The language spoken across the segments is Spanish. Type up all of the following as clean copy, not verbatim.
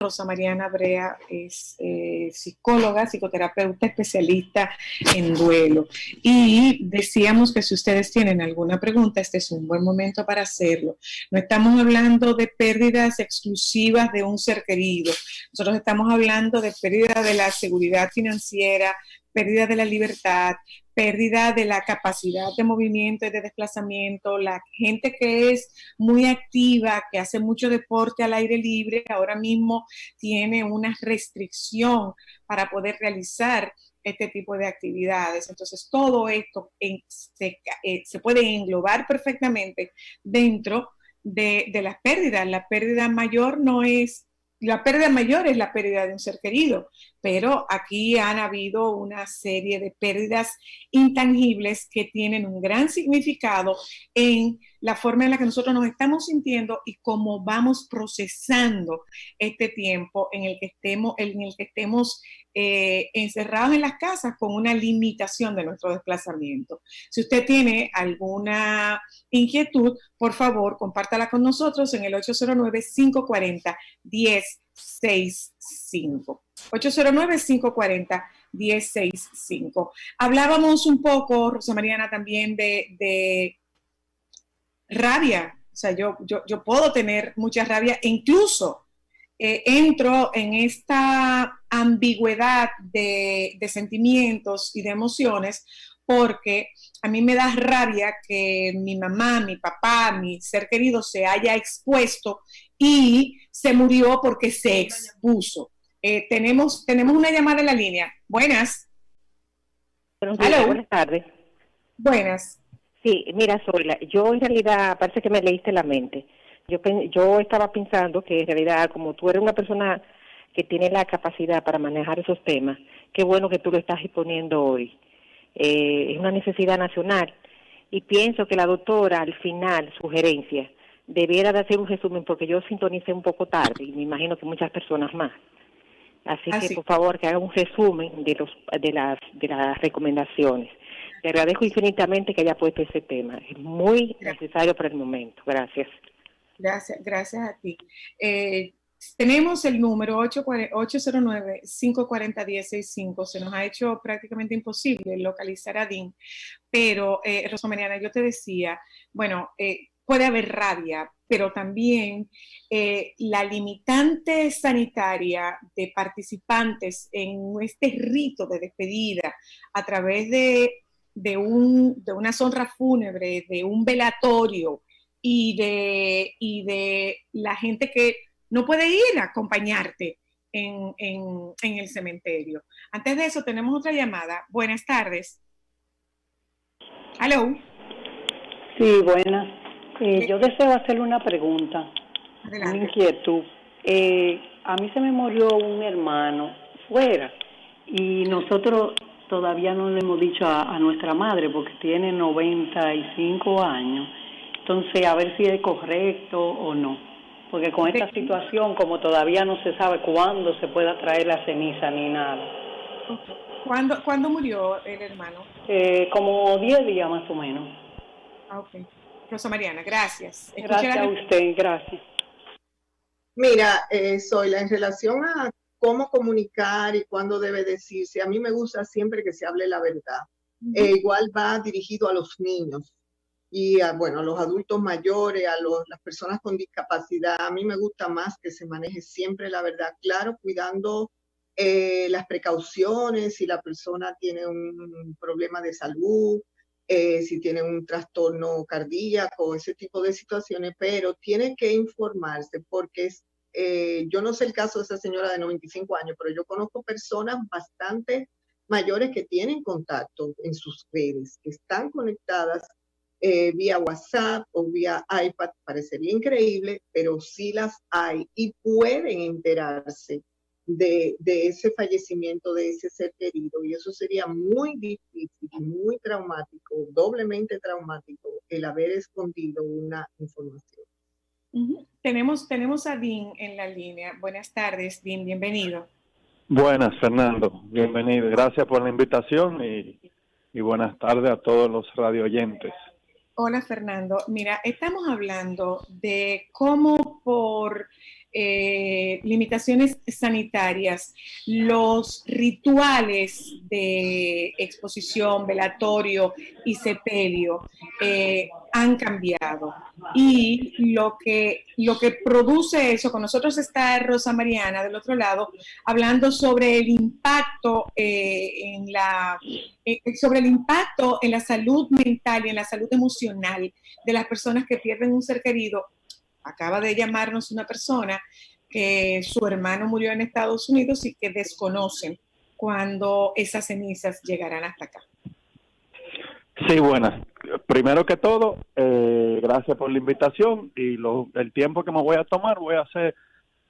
Rosa Mariana Brea es psicóloga, psicoterapeuta, especialista en duelo. Y decíamos que si ustedes tienen alguna pregunta, este es un buen momento para hacerlo. No estamos hablando de pérdidas exclusivas de un ser querido. Nosotros estamos hablando de pérdida de la seguridad financiera, pérdida de la libertad, pérdida de la capacidad de movimiento y de desplazamiento, la gente que es muy activa, que hace mucho deporte al aire libre, ahora mismo tiene una restricción para poder realizar este tipo de actividades. Entonces, todo esto se puede englobar perfectamente dentro de las pérdidas. La pérdida mayor es la pérdida de un ser querido, pero aquí han habido una serie de pérdidas intangibles que tienen un gran significado en la forma en la que nosotros nos estamos sintiendo y cómo vamos procesando este tiempo en el que estemos encerrados en las casas con una limitación de nuestro desplazamiento. Si usted tiene alguna inquietud, por favor, compártala con nosotros en el 809-540-1065. 809-540-1065. Hablábamos un poco, Rosa Mariana, también de rabia. O sea, yo puedo tener mucha rabia e incluso entro en esta ambigüedad de sentimientos y de emociones porque a mí me da rabia que mi mamá, mi papá, mi ser querido se haya expuesto y se murió porque se expuso. Tenemos una llamada en la línea. Buenas. Buenos días, buenas tardes. Buenas. Sí, mira, Zoila, yo en realidad, parece que me leíste la mente. Yo estaba pensando que en realidad, como tú eres una persona que tiene la capacidad para manejar esos temas, qué bueno que tú lo estás exponiendo hoy. Es una necesidad nacional y pienso que la doctora, al final, sugerencia, debiera de hacer un resumen porque yo sintonicé un poco tarde y me imagino que muchas personas más. Así que, por favor, que haga un resumen de las recomendaciones. Te agradezco infinitamente que haya puesto ese tema. Es muy necesario para el momento. Gracias. Gracias a ti. Tenemos el número 809-540-1065. Se nos ha hecho prácticamente imposible localizar a Dean, pero Rosa Mariana, yo te decía, bueno, puede haber rabia, pero también la limitante sanitaria de participantes en este rito de despedida a través de una honra fúnebre, de un velatorio y de la gente que no puede ir a acompañarte en el cementerio. Antes de eso, tenemos otra llamada. Buenas tardes. ¿Aló? Sí, buenas. Yo deseo hacerle una pregunta, Adelante. una inquietud. A mí se me murió un hermano fuera y nosotros todavía no le hemos dicho a nuestra madre porque tiene 95 años. Entonces, a ver si es correcto o no. Porque con esta situación, como todavía no se sabe cuándo se pueda traer la ceniza ni nada. ¿Cuándo murió el hermano? Como 10 días más o menos. Ok. Rosa Mariana, gracias. Gracias a usted, gracias. Mira, Zoila, en relación a cómo comunicar y cuándo debe decirse, a mí me gusta siempre que se hable la verdad. Igual va dirigido a los niños y a los adultos mayores, las personas con discapacidad. A mí me gusta más que se maneje siempre la verdad, claro, cuidando las precauciones, si la persona tiene un problema de salud, si tiene un trastorno cardíaco, ese tipo de situaciones, pero tiene que informarse porque yo no sé el caso de esa señora de 95 años, pero yo conozco personas bastante mayores que tienen contacto en sus redes, que están conectadas vía WhatsApp o vía iPad. Parecería increíble, pero sí las hay y pueden enterarse de ese fallecimiento de ese ser querido, y eso sería muy difícil y muy traumático, doblemente traumático, el haber escondido una información. Tenemos a Dean en la línea. Buenas tardes, Dean, bienvenido. Buenas, Fernando, bienvenido. Gracias por la invitación y buenas tardes a todos los radio oyentes. Hola, Fernando. Mira, estamos hablando de cómo por limitaciones sanitarias, los rituales de exposición, velatorio y sepelio han cambiado. Y lo que produce eso, con nosotros está Rosa Mariana del otro lado, hablando sobre el impacto sobre el impacto en la salud mental y en la salud emocional de las personas que pierden un ser querido. Acaba de llamarnos una persona que su hermano murió en Estados Unidos y que desconocen cuándo esas cenizas llegarán hasta acá. Sí, buenas. Primero que todo, gracias por la invitación y el tiempo que me voy a tomar, voy a hacer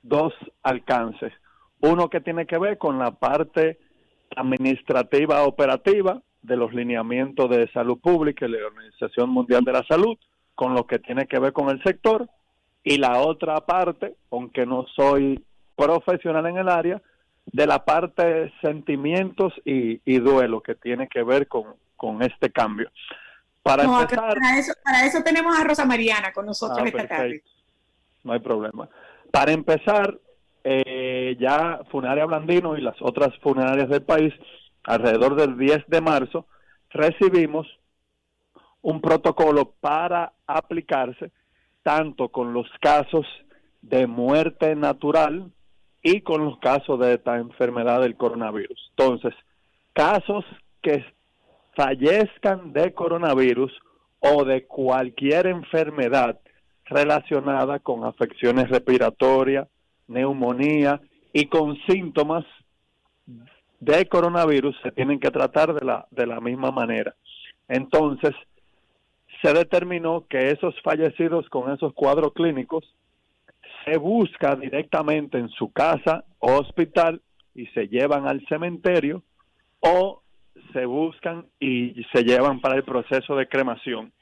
2 alcances. Uno que tiene que ver con la parte administrativa operativa de los lineamientos de salud pública y la Organización Mundial de la Salud, con lo que tiene que ver con el sector, y la otra parte, aunque no soy profesional en el área, de la parte de sentimientos y duelo que tiene que ver con este cambio. Para eso tenemos a Rosa Mariana con nosotros esta tarde. No hay problema. Para empezar, ya Funeraria Blandino y las otras funerarias del país, alrededor del 10 de marzo, recibimos un protocolo para aplicarse tanto con los casos de muerte natural y con los casos de esta enfermedad del coronavirus. Entonces, casos que fallezcan de coronavirus o de cualquier enfermedad relacionada con afecciones respiratorias, neumonía y con síntomas de coronavirus se tienen que tratar de la misma manera. Entonces, se determinó que esos fallecidos con esos cuadros clínicos se busca directamente en su casa o hospital y se llevan al cementerio, o se buscan y se llevan para el proceso de cremación.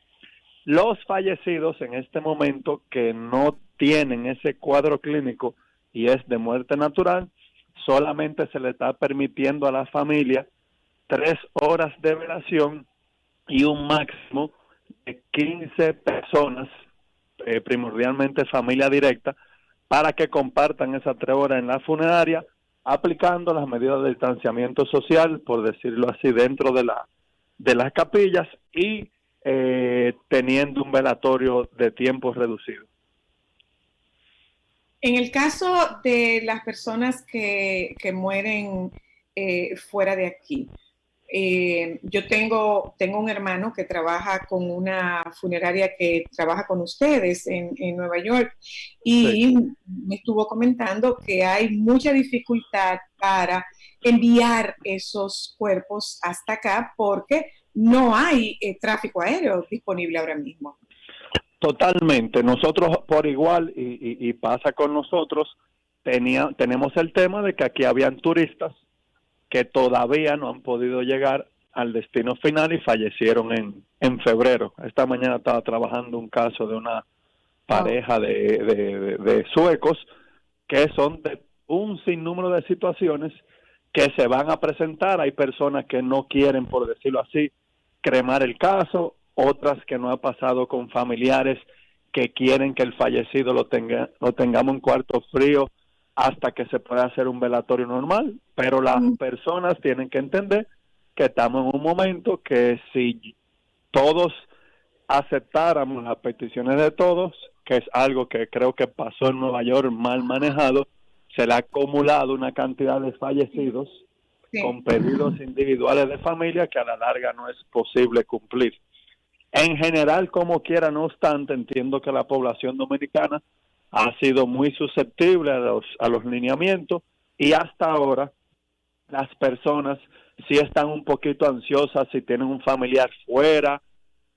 Los fallecidos en este momento que no tienen ese cuadro clínico y es de muerte natural, solamente se le está permitiendo a la familia 3 horas de velación y un máximo de 15 personas, primordialmente familia directa, para que compartan esas 3 horas en la funeraria, aplicando las medidas de distanciamiento social, por decirlo así, dentro de las capillas y teniendo un velatorio de tiempo reducido. En el caso de las personas que mueren fuera de aquí, yo tengo un hermano que trabaja con una funeraria que trabaja con ustedes en Nueva York y me estuvo comentando que hay mucha dificultad para enviar esos cuerpos hasta acá porque no hay tráfico aéreo disponible ahora mismo. Totalmente. Nosotros por igual, y pasa con nosotros, tenemos el tema de que aquí habían turistas que todavía no han podido llegar al destino final y fallecieron en febrero. Esta mañana estaba trabajando un caso de una pareja de suecos que son de un sinnúmero de situaciones que se van a presentar. Hay personas que no quieren, por decirlo así, cremar el caso, otras que no ha pasado con familiares que quieren que el fallecido lo tengamos en cuarto frío hasta que se pueda hacer un velatorio normal, pero las personas tienen que entender que estamos en un momento que si todos aceptáramos las peticiones de todos, que es algo que creo que pasó en Nueva York mal manejado, se le ha acumulado una cantidad de fallecidos con pedidos individuales de familia que a la larga no es posible cumplir. En general, como quiera, no obstante, entiendo que la población dominicana ha sido muy susceptible a los lineamientos y hasta ahora las personas sí están un poquito ansiosas si tienen un familiar fuera,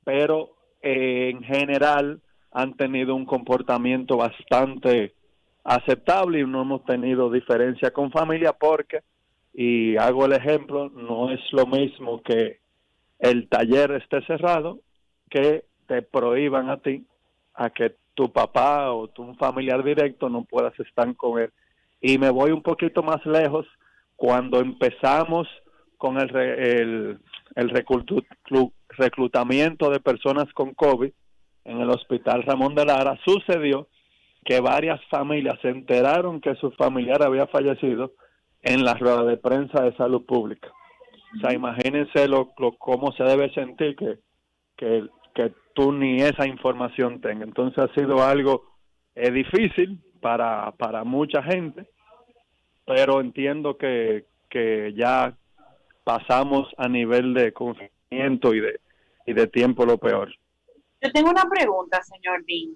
pero en general han tenido un comportamiento bastante aceptable y no hemos tenido diferencia con familia porque, y hago el ejemplo, no es lo mismo que el taller esté cerrado que te prohíban a ti a que tu papá o un familiar directo no puedas estar con él. Y me voy un poquito más lejos. Cuando empezamos con el reclutamiento de personas con COVID en el Hospital Ramón de Lara, sucedió que varias familias se enteraron que su familiar había fallecido en la rueda de prensa de salud pública. O sea, imagínense cómo se debe sentir que tú ni esa información tengas. Entonces ha sido algo difícil para mucha gente, pero entiendo que ya pasamos a nivel de confinamiento y de tiempo lo peor. Yo tengo una pregunta, señor Dean.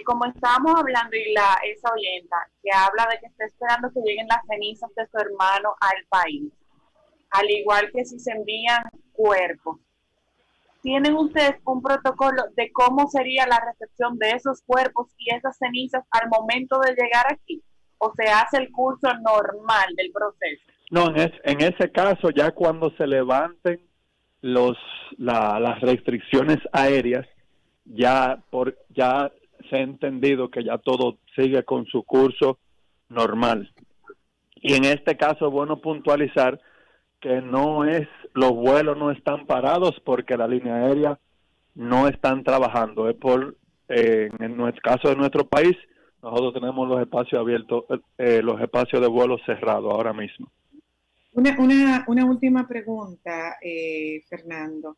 Como estábamos hablando y esa oyenta que habla de que está esperando que lleguen las cenizas de su hermano al país, al igual que si se envían cuerpos, ¿tienen ustedes un protocolo de cómo sería la recepción de esos cuerpos y esas cenizas al momento de llegar aquí? ¿O se hace el curso normal del proceso? No, en ese caso, ya cuando se levanten las restricciones aéreas, ya se ha entendido que ya todo sigue con su curso normal. Y en este caso es bueno puntualizar que los vuelos no están parados porque la línea aérea no están trabajando. Es en el caso de nuestro país, nosotros tenemos los espacios abiertos, los espacios de vuelo cerrados ahora mismo. Una última pregunta, Fernando,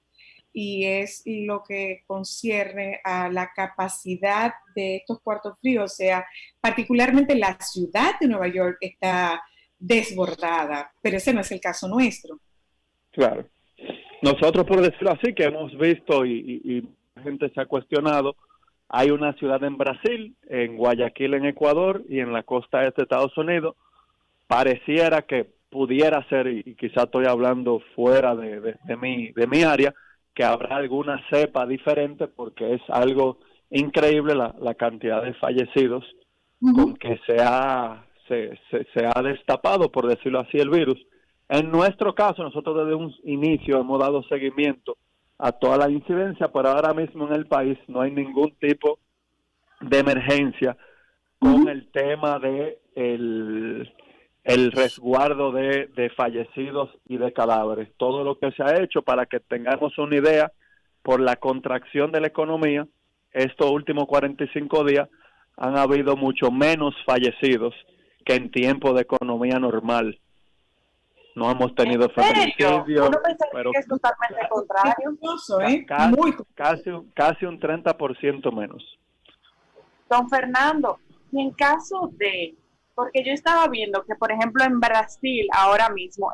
y es lo que concierne a la capacidad de estos cuartos fríos, o sea, particularmente la ciudad de Nueva York está desbordada, pero ese no es el caso nuestro. Claro. Nosotros, por decirlo así, que hemos visto y la gente se ha cuestionado, hay una ciudad en Brasil, en Guayaquil, en Ecuador, y en la costa este de Estados Unidos, pareciera que pudiera ser, y quizá estoy hablando fuera de mi área, que habrá alguna cepa diferente, porque es algo increíble la cantidad de fallecidos con que se ha destapado, por decirlo así, el virus. En nuestro caso, nosotros desde un inicio hemos dado seguimiento a toda la incidencia, pero ahora mismo en el país no hay ningún tipo de emergencia con el tema de el resguardo de fallecidos y de cadáveres. Todo lo que se ha hecho, para que tengamos una idea, por la contracción de la economía, estos últimos 45 días han habido mucho menos fallecidos que en tiempo de economía normal. No hemos tenido feminicidios. Uno pensaría que es totalmente contrario. Casi un 30% menos. Don Fernando, y en caso de, porque yo estaba viendo que, por ejemplo, en Brasil ahora mismo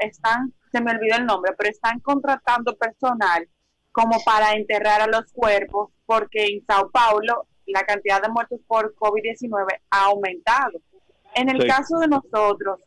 se me olvidó el nombre, pero están contratando personal como para enterrar a los cuerpos, porque en Sao Paulo la cantidad de muertos por COVID-19 ha aumentado. En el caso de nosotros,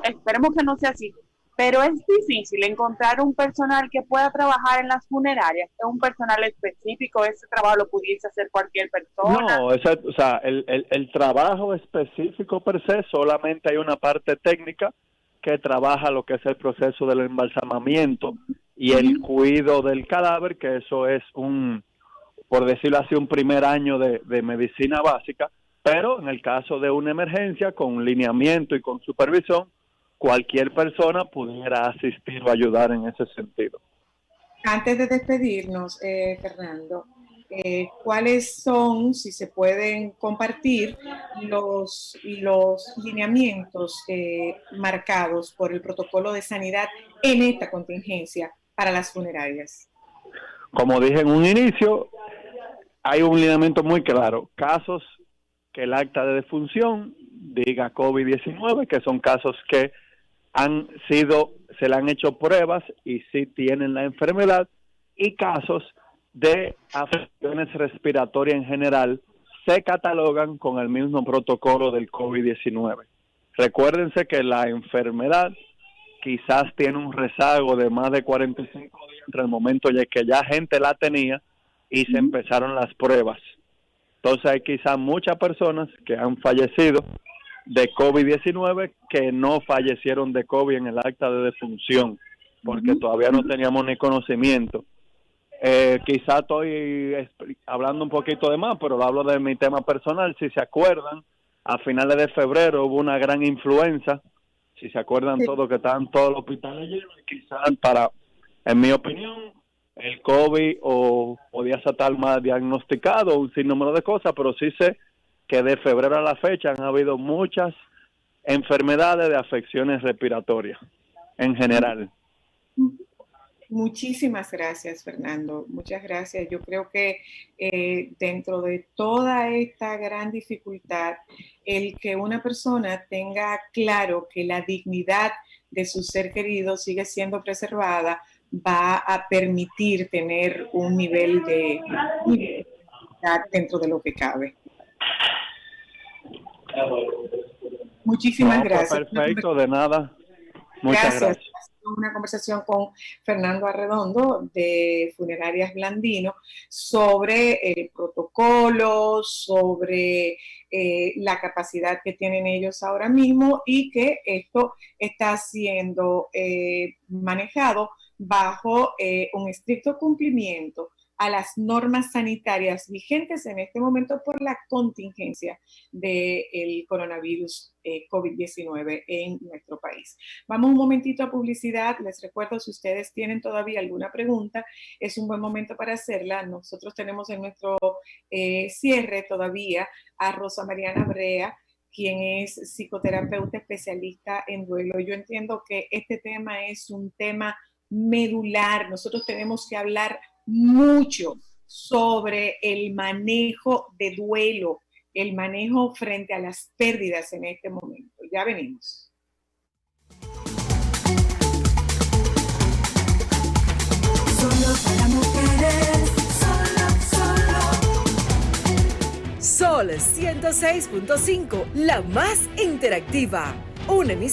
esperemos que no sea así, pero es difícil encontrar un personal que pueda trabajar en las funerarias. Es un personal específico, ese trabajo lo pudiese hacer cualquier persona. No, el trabajo específico per se, solamente hay una parte técnica que trabaja lo que es el proceso del embalsamamiento y el cuidado del cadáver, que eso es por decirlo así, un primer año de medicina básica, pero en el caso de una emergencia, con lineamiento y con supervisión, cualquier persona pudiera asistir o ayudar en ese sentido. Antes de despedirnos, Fernando, ¿cuáles son, si se pueden compartir, los lineamientos marcados por el protocolo de sanidad en esta contingencia para las funerarias? Como dije en un igual hay un lineamiento muy claro. Casos que el acta de defunción diga COVID-19, que son casos que se le han hecho pruebas y sí tienen la enfermedad, y casos de afecciones respiratorias en general se catalogan con el mismo protocolo del COVID-19. Recuérdense que la enfermedad quizás tiene un rezago de más de 45 días entre el momento en que ya gente la tenía y se empezaron las pruebas. Entonces hay quizás muchas personas que han fallecido de COVID-19 que no fallecieron de COVID en el acta de defunción, porque todavía no teníamos ni conocimiento. Quizás estoy hablando un poquito de más, pero hablo de mi tema personal. Si se acuerdan, a finales de febrero hubo una gran influenza, si se acuerdan todos, que estaban todos los hospitales llenos, y quizás en mi opinión, el COVID o podía estar más diagnosticado, un sinnúmero de cosas, pero sí sé que de febrero a la fecha han habido muchas enfermedades de afecciones respiratorias en general. Muchísimas gracias, Fernando. Muchas gracias. Yo creo que dentro de toda esta gran dificultad, el que una persona tenga claro que la dignidad de su ser querido sigue siendo preservada, va a permitir tener un nivel de dignidad dentro de lo que cabe. Muchísimas gracias. Pues perfecto, de nada. Muchas gracias. Una conversación con Fernando Arredondo de Funerarias Blandino sobre el protocolo, sobre la capacidad que tienen ellos ahora mismo y que esto está siendo manejado bajo un estricto cumplimiento a las normas sanitarias vigentes en este momento por la contingencia del coronavirus COVID-19 en nuestro país. Vamos un momentito a publicidad. Les recuerdo, si ustedes tienen todavía alguna pregunta, es un buen momento para hacerla. Nosotros tenemos en nuestro cierre todavía a Rosa Mariana Brea, quien es psicoterapeuta especialista en duelo. Yo entiendo que este tema es un tema medular. Nosotros tenemos que hablar mucho sobre el manejo de duelo, el manejo frente a las pérdidas en este momento. Ya venimos. Solo para mujeres, Sol 106.5, la más interactiva. Una emisora